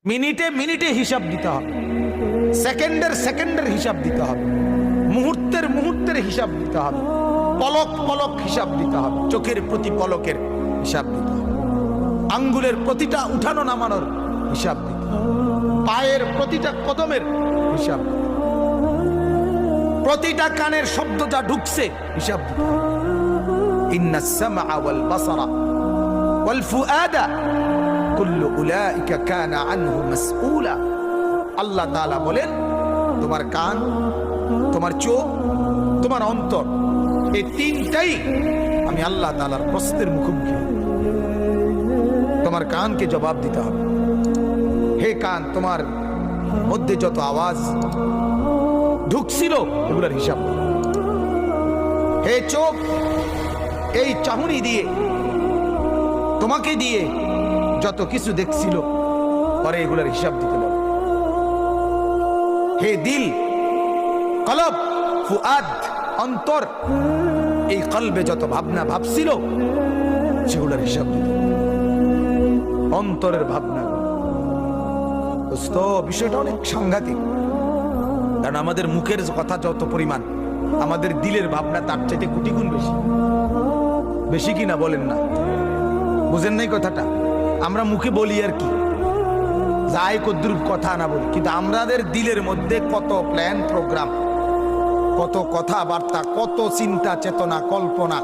মিনিটে মিনিটে হিসাব দিতে হবে, সেকেন্ডের সেকেন্ডের হিসাব দিতে হবে, মুহূর্তের মুহূর্তের হিসাব দিতে হবে, পলক পলক হিসাব দিতে হবে, চোখের প্রতি পলকের হিসাব দিতে হবে, আঙ্গুলের প্রতিটা উঠানো নামানোর হিসাব দিতে হবে, পায়ের প্রতিটা কদমের হিসাব দিতে হবে, প্রতিটা কানের শব্দ যা ঢুকছে হিসাব দিতে হবে। ইন্নাস সামআ ওয়াল বাসারা ওয়াল ফুআদা কুল্লু উলাইকা কানা আনহু মাসউলা। আল্লাহ তাআলা বলেন, তোমার কান, তোমার চোখ, তোমার অন্তর, এই তিনটাই আমি আল্লাহ তাআলার প্রশ্নের মুখোমুখি। তোমার কানকে জবাব দিতে হবে। হে কান, তোমার মধ্যে যত আওয়াজ ঢুকছিল এগুলোর হিসাব। হে চোখ, এই চাহনি দিয়ে তোমাকে দিয়ে যত কিছু দেখছিল পরে এগুলোর হিসাব দিতে হবে। হে দিল, কলব, ফুআদ, অন্তর, এই কলবে যত ভাবনা ভাবছিল সেগুলোর হিসাব দিতে হবে। অন্তরের ভাবনা দোস্ত, বিষয়টা অনেক সাংঘাতিক। কারণ আমাদের মুখের কথা যত পরিমাণ, আমাদের দিলের ভাবনা তার চাইতে কোটি গুণ বেশি। বেশি কিনা বলেন না? বুঝেন নাই কথাটা? আমরা মুখে বলি আর কি, যাই কদ্দুর কথা না বলি, কিন্তু আমাদের দিলের মধ্যে কত প্ল্যান প্রোগ্রাম, কত কথাবার্তা, কত চিন্তা চেতনা, কল্পনা,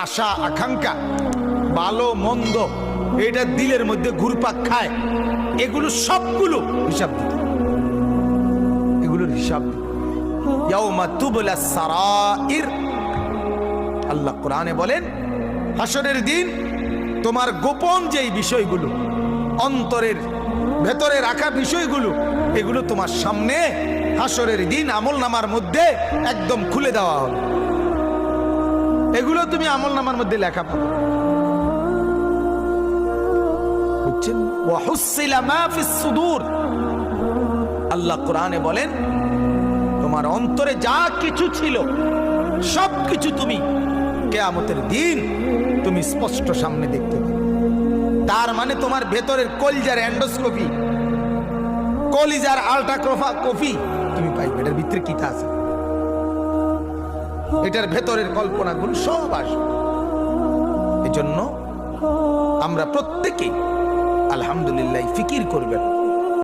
আশা আকাঙ্ক্ষা, ভালো মন্দ, এটা দিলের মধ্যে ঘুরপাক খায়। এগুলো সবগুলো হিসাব দিতে, এগুলোর হিসাব ইয়াউমা তুবলাস সারাইর। আল্লাহ কোরআনে বলেন, হাসরের দিন তোমার গোপন যেই বিষয়গুলো, অন্তরের ভেতরে রাখা বিষয়গুলো, এগুলো তোমার সামনে হাসরের দিন আমলনামার মধ্যে একদম খুলে দেওয়া হবে। এগুলো তুমি আমলনামার মধ্যে লেখা পাবে। বুঝছেন? ওয়া হুসিলা মা ফিস সুদূর। আল্লাহ কোরআনে বলেন, তোমার অন্তরে যা কিছু ছিল সবকিছু তুমি কিয়ামতের দিন তুমি স্পষ্ট সামনে দেখতে পাবে। তার মানে তোমার ভেতরের কলিজার এন্ডোস্কোপি, কলিজার আল্ট্রাকফি তুমি পাইবে। এটার ভিতরে কিটা আছে, এটার ভেতরের কল্পনাগুলো সব আসবে। এজন্য আমরা প্রত্যেকেই আলহামদুলিল্লাহ ফিকির করবেন।